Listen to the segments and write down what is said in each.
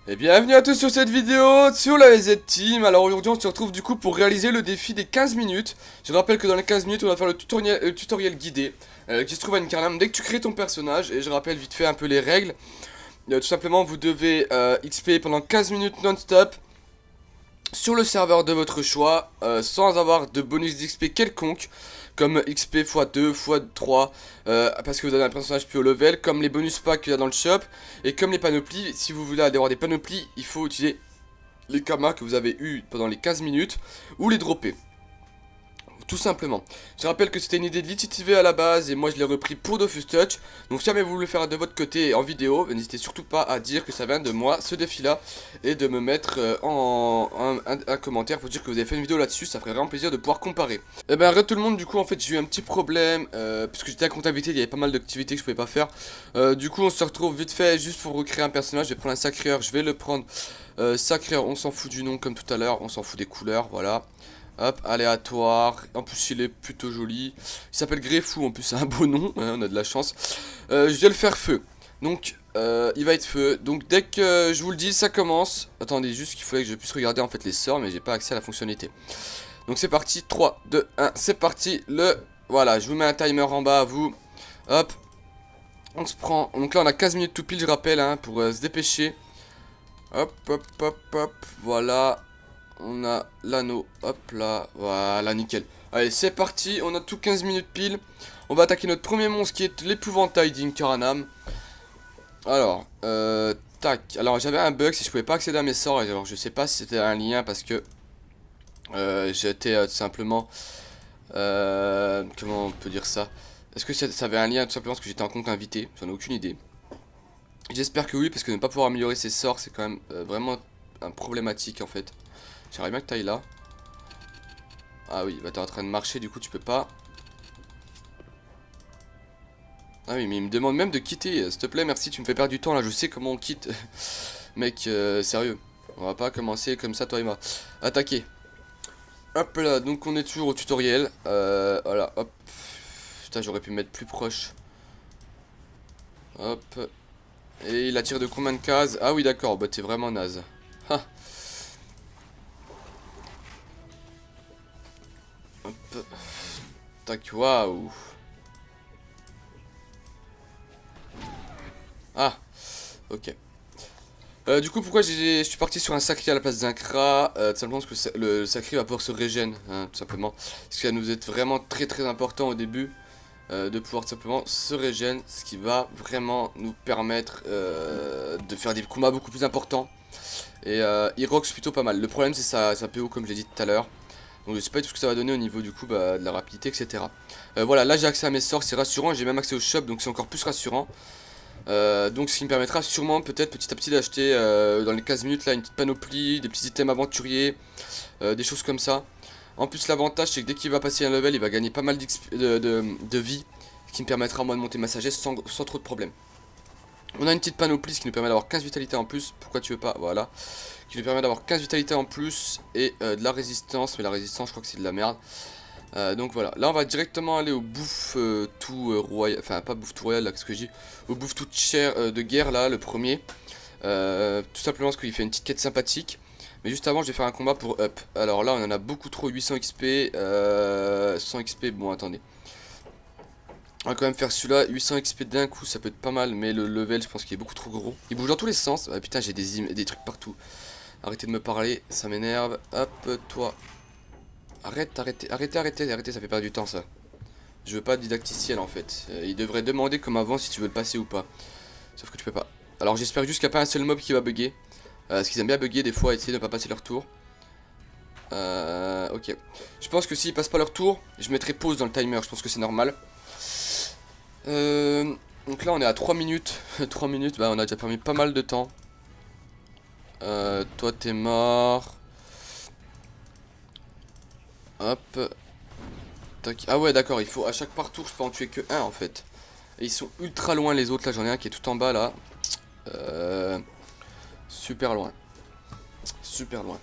Et bienvenue à tous sur cette vidéo sur la Z Team. Alors aujourd'hui on se retrouve du coup pour réaliser le défi des 15 minutes. Je rappelle que dans les 15 minutes on va faire le tutoriel guidé qui se trouve à Incarnam dès que tu crées ton personnage. Et je rappelle vite fait un peu les règles. Tout simplement vous devez XP pendant 15 minutes non-stop sur le serveur de votre choix sans avoir de bonus d'XP quelconque comme XP x2, x3 parce que vous avez un personnage plus haut level, comme les bonus packs qu'il y a dans le shop et comme les panoplies. Si vous voulez avoir des panoplies, il faut utiliser les kamas que vous avez eu pendant les 15 minutes ou les dropper. Tout simplement. Je rappelle que c'était une idée de LitTV à la base et moi je l'ai repris pour Dofus Touch. Donc si jamais vous voulez le faire de votre côté en vidéo, n'hésitez surtout pas à dire que ça vient de moi ce défi là et de me mettre un commentaire pour dire que vous avez fait une vidéo là-dessus. Ça ferait vraiment plaisir de pouvoir comparer. Et ben arrête tout le monde, du coup en fait j'ai eu un petit problème puisque j'étais à comptabilité, il y avait pas mal d'activités que je pouvais pas faire. Du coup on se retrouve vite fait juste pour recréer un personnage. Je vais prendre un sacreur, je vais le prendre sacreur, on s'en fout du nom comme tout à l'heure, on s'en fout des couleurs, voilà. Hop, aléatoire. En plus, il est plutôt joli. Il s'appelle Greffou. En plus, c'est un beau nom. Hein, on a de la chance. Je vais le faire feu. Donc, il va être feu. Donc, dès que je vous le dis, ça commence. Attendez, juste qu'il fallait que je puisse regarder en fait les sorts, mais j'ai pas accès à la fonctionnalité. Donc, c'est parti. 3, 2, 1. C'est parti. Voilà, je vous mets un timer en bas à vous. Hop. On se prend. Donc là, on a 15 minutes tout pile, je rappelle, hein, pour se dépêcher. Hop, hop, hop, hop. Voilà. On a l'anneau, hop là, voilà, nickel. Allez, c'est parti, on a tout 15 minutes pile. On va attaquer notre premier monstre qui est l'épouvantail d'Inkaranam. Alors, tac. Alors, j'avais un bug, si je pouvais pas accéder à mes sorts. Alors, je sais pas si c'était un lien parce que j'étais tout simplement... comment on peut dire ça? Est-ce que ça avait un lien tout simplement parce que j'étais en compte invité? J'en ai aucune idée. J'espère que oui, parce que ne pas pouvoir améliorer ses sorts, c'est quand même vraiment un problématique en fait. J'aimerais bien que t'ailles là. Ah oui, bah t'es en train de marcher, du coup tu peux pas. Ah oui, mais il me demande même de quitter. S'il te plaît, merci, tu me fais perdre du temps là, je sais comment on quitte. Mec, sérieux. On va pas commencer comme ça, toi et moi. Attaquer. Hop là, donc on est toujours au tutoriel. Voilà, hop. Putain, j'aurais pu me mettre plus proche. Hop. Et il attire de combien de cases? Ah oui, d'accord, bah t'es vraiment naze. Ha. Hop. Tac, waouh. Ah, ok. Du coup, pourquoi je suis parti sur un sacré à la place d'un cra? Tout simplement parce que le sacré va pouvoir se régène, hein, tout simplement. Parce que ça nous est vraiment très très important au début de pouvoir tout simplement se régène, ce qui va vraiment nous permettre de faire des combats beaucoup plus importants. Et il rocks plutôt pas mal. Le problème c'est sa PO comme j'ai dit tout à l'heure. Donc je sais pas tout ce que ça va donner au niveau du coup de la rapidité, etc. Voilà, là j'ai accès à mes sorts, c'est rassurant. J'ai même accès au shop, donc c'est encore plus rassurant. Donc ce qui me permettra sûrement peut-être petit à petit d'acheter dans les 15 minutes là une petite panoplie, des petits items aventuriers, des choses comme ça. En plus l'avantage c'est que dès qu'il va passer un level il va gagner pas mal de vie, ce qui me permettra moi de monter ma sagesse sans trop de problèmes. On a une petite panoplie ce qui nous permet d'avoir 15 vitalités en plus, pourquoi tu veux pas, voilà. Qui nous permet d'avoir 15 vitalités en plus et de la résistance, mais la résistance je crois que c'est de la merde. Donc voilà, là on va directement aller au bouffe tout royal, enfin pas bouffe tout royal là, qu'est-ce que je dis, au bouffe tout cher de guerre là, le premier. Tout simplement parce qu'il fait une petite quête sympathique. Mais juste avant je vais faire un combat pour up. Alors là on en a beaucoup trop, 800 XP, 100 XP, bon attendez. On va quand même faire celui-là, 800 XP d'un coup ça peut être pas mal, mais le level je pense qu'il est beaucoup trop gros. Il bouge dans tous les sens, ah putain j'ai des trucs partout. Arrêtez de me parler, ça m'énerve, hop toi. Arrêtez, ça fait perdre du temps ça. Je veux pas de didacticiel en fait. Il devrait demander comme avant si tu veux le passer ou pas. Sauf que tu peux pas. Alors j'espère juste qu'il n'y a pas un seul mob qui va bugger. Parce qu'ils aiment bien bugger des fois, essayer de ne pas passer leur tour. Ok. Je pense que s'ils passent pas leur tour, je mettrai pause dans le timer, je pense que c'est normal. Donc là on est à 3 minutes. 3 minutes, bah on a déjà permis pas mal de temps. Toi t'es mort. Hop. Tac. Ah ouais d'accord, il faut à chaque parcours je peux en tuer que un en fait. Et ils sont ultra loin les autres, là j'en ai un qui est tout en bas là. Super loin. Super loin.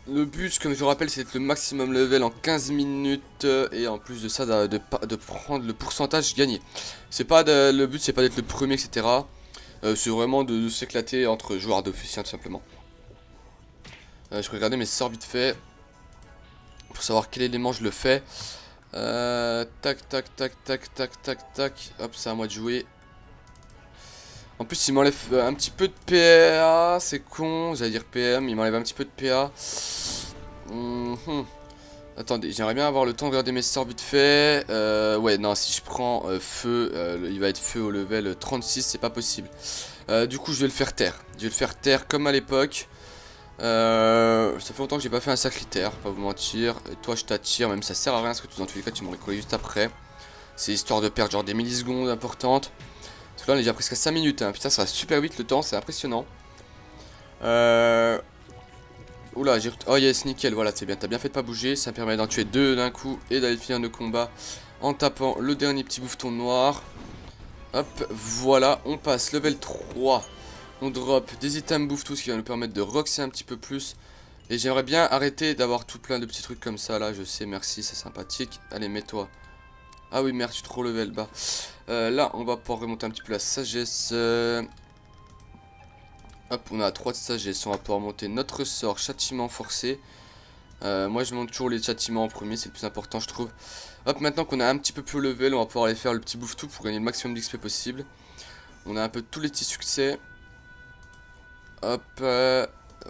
Le but, comme je vous rappelle, c'est d'être le maximum level en 15 minutes. Et en plus de ça, de prendre le pourcentage gagné. C'est pas le but, c'est pas d'être le premier, etc. C'est vraiment de s'éclater entre joueurs d'officien tout simplement. Je vais regarder mes sorts vite fait. Pour savoir quel élément je le fais. Tac, tac, tac, tac, tac, tac, tac. Hop, c'est à moi de jouer. En plus, il m'enlève un petit peu de PA. C'est con, j'allais dire PM. Il m'enlève un petit peu de PA. Attendez, j'aimerais bien avoir le temps de regarder mes sorts vite fait. Ouais, non, si je prends feu, il va être feu au level 36, c'est pas possible. Du coup, je vais le faire taire. Je vais le faire taire comme à l'époque. Ça fait longtemps que j'ai pas fait un sacritaire, pas vous mentir. Et toi, je t'attire, même ça sert à rien parce que dans tous les cas, tu m'aurais collé juste après. C'est histoire de perdre genre des millisecondes importantes. Parce que là, on est déjà presque à 5 minutes. Hein. Putain, ça va super vite le temps, c'est impressionnant. Oula, j'ai... Oh yes, nickel, voilà, c'est bien, t'as bien fait de pas bouger. Ça permet d'en tuer deux d'un coup et d'aller finir le combat en tapant le dernier petit bouffeton noir. Hop, voilà, on passe level 3. On drop des items bouffe tout, ce qui va nous permettre de roxer un petit peu plus. Et j'aimerais bien arrêter d'avoir tout plein de petits trucs comme ça là, je sais, merci, c'est sympathique. Allez, mets-toi. Ah oui, merde, je suis trop level bas. Là, on va pouvoir remonter un petit peu la sagesse. Hop, on a 3 de sagesse, on va pouvoir monter notre sort, châtiment forcé. Moi je monte toujours les châtiments en premier, c'est le plus important je trouve. Hop, maintenant qu'on a un petit peu plus level, on va pouvoir aller faire le petit bouffe-tout pour gagner le maximum d'XP possible. On a un peu tous les petits succès. Hop,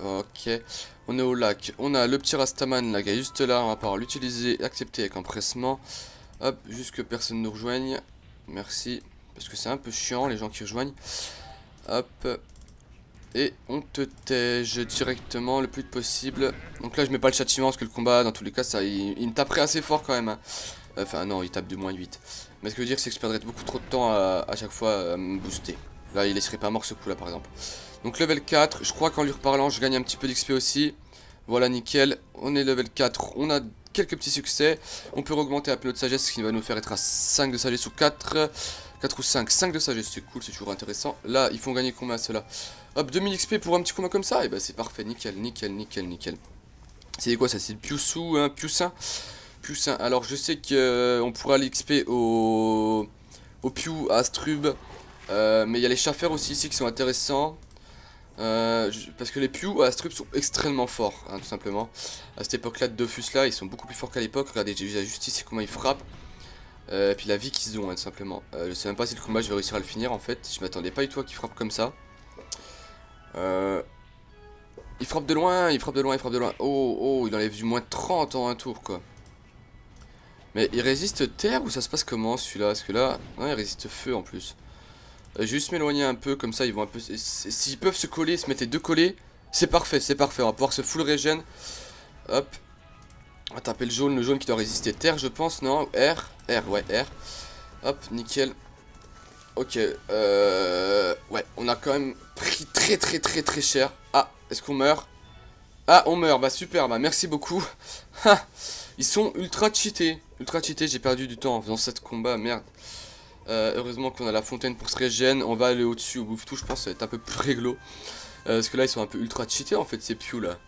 ok. On est au lac, on a le petit Rastaman là qui est juste là, on va pouvoir l'utiliser et accepter avec empressement. Hop, juste que personne ne nous rejoigne. Merci, parce que c'est un peu chiant les gens qui rejoignent. Hop. Et on te tège directement le plus vite possible. Donc là je mets pas le châtiment parce que le combat dans tous les cas ça il me taperait assez fort quand même hein. Enfin non, il tape de moins 8. Mais ce que je veux dire c'est que je perdrais beaucoup trop de temps à chaque fois à me booster. Là il laisserait pas mort ce coup là par exemple. Donc level 4, je crois qu'en lui reparlant je gagne un petit peu d'XP aussi. Voilà nickel, on est level 4, on a quelques petits succès. On peut augmenter un peu notre sagesse, ce qui va nous faire être à 5 de sagesse ou 4. 4 ou 5, 5 de sagesse, c'est cool, c'est toujours intéressant. Là, ils font gagner combien ceux-là? Hop, 2000 XP pour un petit combat comme ça, et bah c'est parfait, nickel, nickel, nickel, nickel. C'est quoi ça? C'est le Piusu, hein, Piusin. Piusin, alors je sais qu'on pourra aller XP au Piu, à Astrub. Mais il y a les Schaffer aussi ici qui sont intéressants. Parce que les Piu à Astrub sont extrêmement forts, hein, tout simplement. À cette époque-là de Dofus là, ils sont beaucoup plus forts qu'à l'époque. Regardez, j'ai vu la justice et comment ils frappent. Et puis la vie qu'ils ont, hein, tout simplement. Je sais même pas si le combat je vais réussir à le finir en fait. Je m'attendais pas du tout à qu'ils frappent comme ça. Il frappe de loin, il frappe de loin, il frappe de loin. Oh, oh, il enlève du moins 30 en un tour quoi. Mais il résiste terre ou ça se passe comment celui-là? Parce que là, non, il résiste feu en plus. Je vais juste m'éloigner un peu, comme ça ils vont un peu... S'ils peuvent se coller, se mettre les deux collés, c'est parfait, c'est parfait. On va pouvoir se full régène. Hop. On va taper le jaune qui doit résister terre je pense, non? R, R, ouais, R. Hop, nickel. Ok, ouais, on a quand même pris très cher. Ah, est-ce qu'on meurt? Ah, on meurt, bah super, bah merci beaucoup. Ils sont ultra cheatés, j'ai perdu du temps en faisant cette combat, merde. Heureusement qu'on a la fontaine pour se régène, on va aller au-dessus au bouffe-tout, je pense que ça va être un peu plus réglo. Parce que là, ils sont un peu ultra cheatés en fait, ces pious là.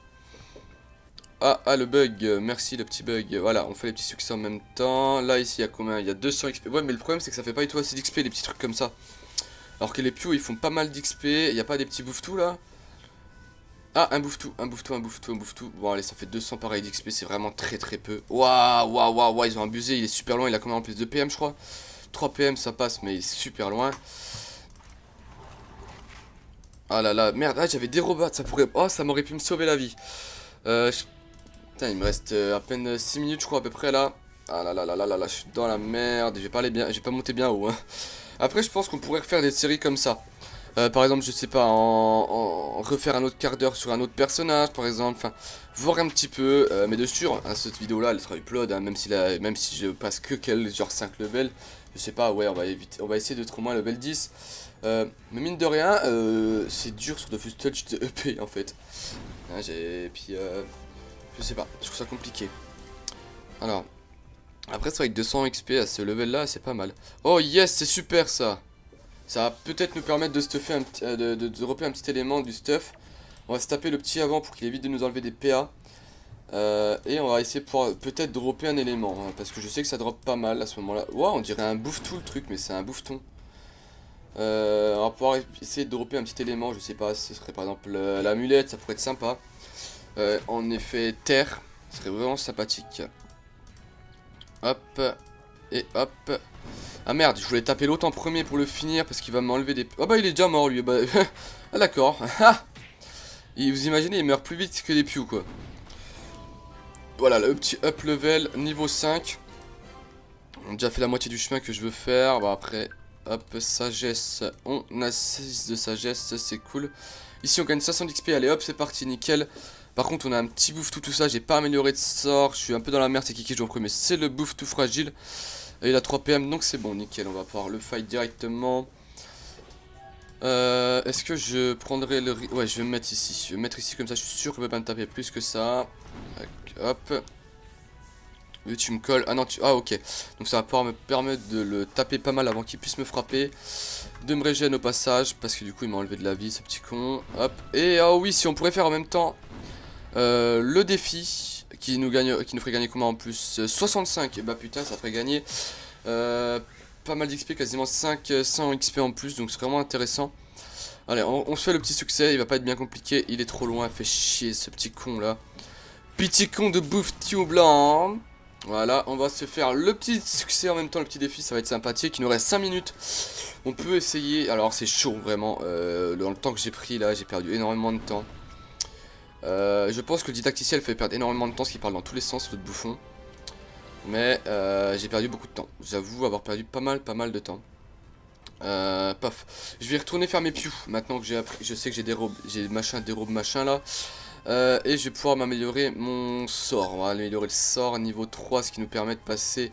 Ah, le bug, merci le petit bug. Voilà, on fait les petits succès en même temps. Là, ici, il y a combien? Il y a 200 XP. Ouais, mais le problème, c'est que ça fait pas du tout assez d'XP, les petits trucs comme ça. Alors que les pious, ils font pas mal d'XP. Il n'y a pas des petits bouffes-tout, là? Ah, un bouffe-tout, un bouffe-tout, un bouffe-tout, un bouffe-tout. Bon, allez, ça fait 200 pareil d'XP, c'est vraiment très peu. Waouh, waouh, waouh, waouh, ils ont abusé. Il est super loin, il a combien en plus de PM, je crois? 3 PM, ça passe, mais il est super loin. Ah là là, merde, ah, j'avais des robots, ça pourrait... Oh, ça m'aurait pu me sauver la vie. Putain, il me reste à peine 6 minutes, je crois, à peu près, là. Ah là là là là là là, je suis dans la merde. Je vais pas aller bien, je vais pas monter bien haut, hein. Après, je pense qu'on pourrait refaire des séries comme ça. Par exemple, je sais pas, en refaire un autre quart d'heure sur un autre personnage, par exemple. Enfin, voir un petit peu. Mais de sûr, hein, cette vidéo-là, elle sera upload, hein, même si je passe que quel genre 5 levels. Je sais pas, ouais, on va essayer d'être au moins level 10. Mais mine de rien, c'est dur sur Dofus Touch de EP, en fait. Hein, et puis, je sais pas, je trouve ça compliqué. Alors, après, c'est vrai que 200 XP à ce level là, c'est pas mal. Oh yes, c'est super ça. Ça va peut-être nous permettre de stuffer de dropper un petit élément du stuff. On va se taper le petit avant pour qu'il évite de nous enlever des PA. Et on va essayer pour peut-être dropper un élément. Hein, parce que je sais que ça drop pas mal à ce moment là. Wow, on dirait un bouffe-tout le truc, mais c'est un bouffe-ton. On va pouvoir essayer de dropper un petit élément, je sais pas, ce serait par exemple l'amulette, ça pourrait être sympa. En effet, terre, ce serait vraiment sympathique. Hop, et hop. Ah merde, je voulais taper l'autre en premier pour le finir parce qu'il va m'enlever des... Ah bah il est déjà mort lui, bah... ah d'accord. Vous imaginez, il meurt plus vite que des pious quoi. Voilà, le petit up level, niveau 5. On a déjà fait la moitié du chemin que je veux faire. Bah après, hop, sagesse. On a 6 de sagesse, c'est cool. Ici on gagne 500 d'XP, allez hop, c'est parti, nickel. Par contre on a un petit bouffe tout ça, j'ai pas amélioré de sort. Je suis un peu dans la merde, c'est Kiki je mais c'est le bouffe tout fragile. Et il a 3 PM, donc c'est bon, nickel, on va pouvoir le fight directement. Est-ce que je prendrai le... Ouais, je vais me mettre ici. Je vais me mettre ici, comme ça je suis sûr qu'il peut pas me taper plus que ça. Hop. Oui, tu me colles. Ah non, tu... Ah ok. Donc ça va pouvoir me permettre de le taper pas mal avant qu'il puisse me frapper. De me régénérer au passage, parce que du coup il m'a enlevé de la vie, ce petit con. Hop. Et ah oui, si on pourrait faire en même temps le défi qui nous ferait gagner comment en plus 65. Et bah putain, ça ferait gagner pas mal d'XP, quasiment 500 XP en plus, donc c'est vraiment intéressant. Allez, on se fait le petit succès, il va pas être bien compliqué, il est trop loin, fait chier ce petit con là. Petit con de bouffe tube blanc. Voilà, on va se faire le petit succès en même temps, le petit défi, ça va être sympathique. Il nous reste 5 minutes, on peut essayer. Alors c'est chaud vraiment, dans le temps que j'ai pris là, j'ai perdu énormément de temps. Je pense que le didacticiel fait perdre énormément de temps, ce qui parle dans tous les sens, l'autre bouffon. Mais j'ai perdu beaucoup de temps, j'avoue avoir perdu pas mal de temps. Paf. Je vais retourner faire mes pious, maintenant que j'ai appris, je sais que j'ai des robes, j'ai des robes machin là. Et je vais pouvoir m'améliorer mon sort. On va améliorer le sort niveau 3, ce qui nous permet de passer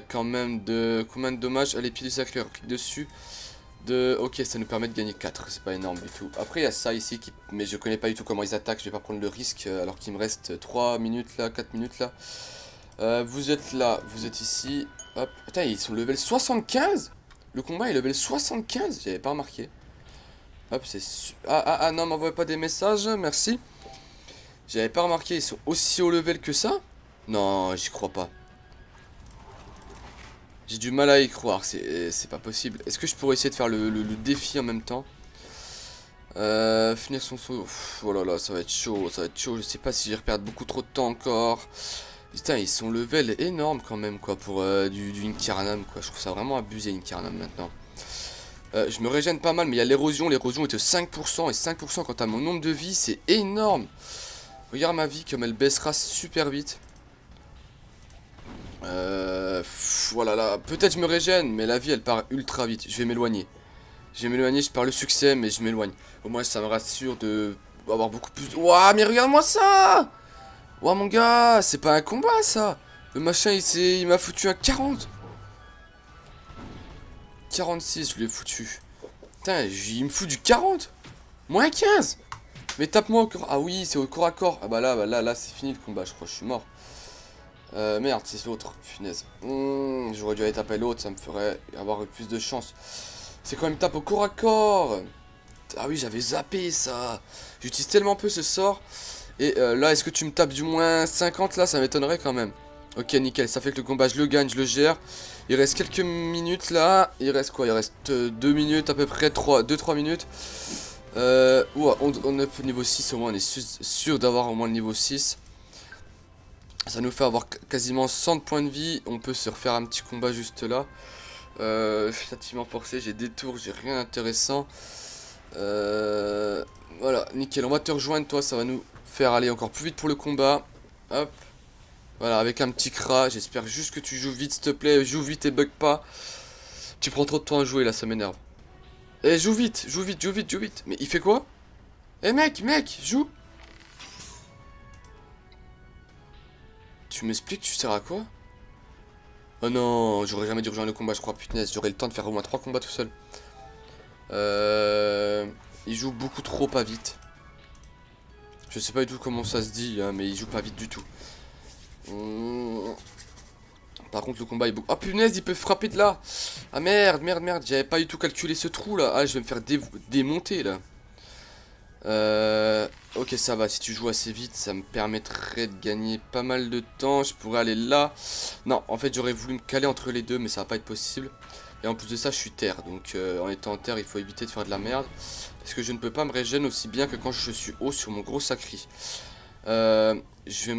quand même de... Combien de dommages à l'épée du sacré, clique dessus. Ok, ça nous permet de gagner 4, c'est pas énorme du tout. Après il y a ça ici, mais je connais pas du tout comment ils attaquent. Je vais pas prendre le risque alors qu'il me reste 3 minutes là, 4 minutes là. Vous êtes là, vous êtes ici. Hop, putain, ils sont level 75. Le combat est level 75, j'avais pas remarqué. Hop, c'est... Ah non, m'envoie pas des messages, merci. J'avais pas remarqué, ils sont aussi haut level que ça? Non, j'y crois pas. J'ai du mal à y croire, c'est pas possible. Est-ce que je pourrais essayer de faire le défi en même temps? Finir son saut. Oh là là, ça va être chaud, ça va être chaud. Je sais pas si je vais perdre beaucoup trop de temps encore. Putain, ils sont level énorme quand même, quoi, pour du Incarnam, quoi. Je trouve ça vraiment abusé, Incarnam, maintenant. Je me régène pas mal, mais il y a l'érosion. L'érosion est de 5%, et 5% quant à mon nombre de vie, c'est énorme. Regarde ma vie, comme elle baissera super vite. Voilà, là, peut-être je me régène, mais la vie, elle part ultra vite. Je vais m'éloigner. Je pars le succès, mais je m'éloigne. Au moins, ça me rassure de avoir beaucoup plus... Ouah, mais regarde-moi ça! Ouah, mon gars, c'est pas un combat, ça! Le machin, il m'a foutu un 40. 46, je lui ai foutu. Putain, il me fout du 40. Moins 15. Mais tape-moi au corps... Ah oui, c'est au corps à corps. Ah bah là, c'est fini le combat, je crois, je suis mort. Merde, c'est l'autre, punaise. J'aurais dû aller taper l'autre, ça me ferait avoir plus de chance. C'est quand même tape au corps à corps. Ah oui, j'avais zappé ça. J'utilise tellement peu ce sort. Et là, est-ce que tu me tapes du moins 50 là? Ça m'étonnerait quand même. Ok, nickel, ça fait que le combat, je le gagne, je le gère. Il reste quelques minutes là. Il reste quoi? Il reste 2 minutes à peu près, 2-3 minutes. On est niveau 6 au moins, on est sûr d'avoir au moins le niveau 6. Ça nous fait avoir quasiment 100 points de vie. On peut se refaire un petit combat juste là. Je suis relativement forcé, j'ai des tours, j'ai rien d'intéressant. Voilà, nickel, on va te rejoindre toi, ça va nous faire aller encore plus vite pour le combat. Hop. Voilà, avec un petit crat, j'espère juste que tu joues vite s'il te plaît, joue vite et bug pas. Tu prends trop de temps à jouer là, ça m'énerve. Eh, joue vite, joue vite, joue vite, joue vite. Mais il fait quoi? Eh mec, joue. Tu m'expliques, tu sers à quoi? Oh non, j'aurais jamais dû rejoindre le combat, je crois, punaise, j'aurais le temps de faire au moins 3 combats tout seul. Il joue beaucoup trop pas vite. Je sais pas du tout comment ça se dit, hein, mais il joue pas vite du tout. Par contre, le combat est beaucoup... Ah punaise, il peut frapper de là. Ah merde, j'avais pas du tout calculé ce trou là. Ah, je vais me faire démonter là. Ok, ça va, si tu joues assez vite, ça me permettrait de gagner pas mal de temps. Je pourrais aller là. Non, en fait, j'aurais voulu me caler entre les deux, mais ça va pas être possible. Et en plus de ça, je suis terre. Donc en étant en terre, il faut éviter de faire de la merde. Parce que je ne peux pas me régénérer aussi bien que quand je suis haut sur mon gros sacri. Je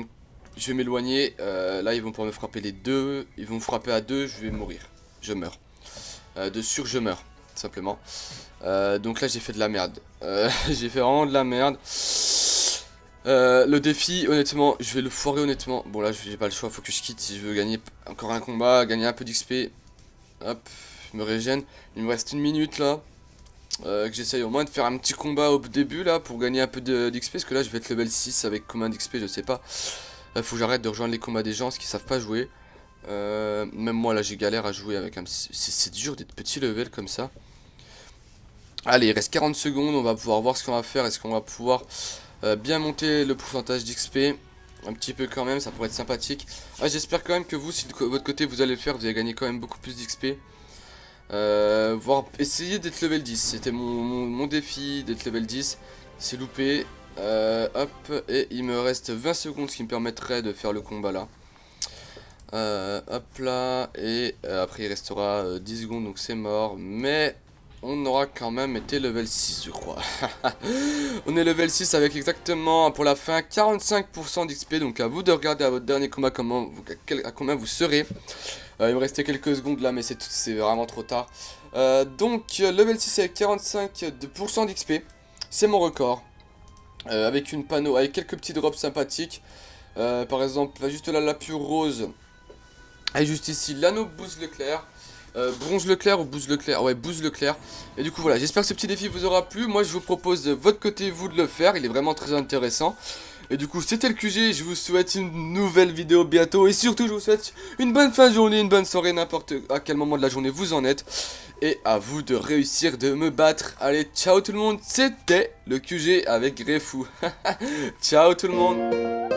vais m'éloigner. Là, ils vont pouvoir me frapper les deux. Ils vont me frapper à deux, je vais mourir. Je meurs. De sûr, je meurs. Simplement. Donc là, j'ai fait de la merde. J'ai fait vraiment de la merde. Le défi, honnêtement, je vais le foirer honnêtement. Bon là, j'ai pas le choix, faut que je quitte si je veux gagner encore un combat, gagner un peu d'XP. Hop, je me régène. Il me reste une minute là. Que j'essaye au moins de faire un petit combat au début là pour gagner un peu d'XP. Parce que là, je vais être level 6 avec combien d'XP, je sais pas. Faut que j'arrête de rejoindre les combats des gens parce qu'ils savent pas jouer. Même moi là, j'ai galère à jouer avec un... C'est dur d'être petit level comme ça. Allez, il reste 40 secondes, on va pouvoir voir ce qu'on va faire. Est-ce qu'on va pouvoir bien monter le pourcentage d'XP? Un petit peu quand même, ça pourrait être sympathique. J'espère quand même que vous, si de votre côté vous allez le faire, vous allez gagner quand même beaucoup plus d'XP. Essayer d'être level 10, c'était mon défi d'être level 10. C'est loupé. Hop, et il me reste 20 secondes, ce qui me permettrait de faire le combat là. Hop là, et après il restera 10 secondes, donc c'est mort. Mais on aura quand même été level 6, je crois. On est level 6 avec exactement, pour la fin, 45% d'XP. Donc à vous de regarder à votre dernier combat à combien vous serez. Il me restait quelques secondes là, mais c'est vraiment trop tard. Donc level 6 avec 45% d'XP. C'est mon record. Avec une panneau, avec quelques petits drops sympathiques. Par exemple, juste là, la pure rose. Et juste ici, l'anneau Boost Leclerc. Bronze Leclerc ou Boost Leclerc? Ouais, Boost Leclerc. Et du coup voilà, j'espère que ce petit défi vous aura plu. Moi je vous propose de votre côté vous de le faire, il est vraiment très intéressant. Et du coup c'était le QG, je vous souhaite une nouvelle vidéo bientôt. Et surtout je vous souhaite une bonne fin de journée, une bonne soirée, n'importe à quel moment de la journée vous en êtes. Et à vous de réussir de me battre. Allez, ciao tout le monde, c'était le QG avec Grefou. Ciao tout le monde.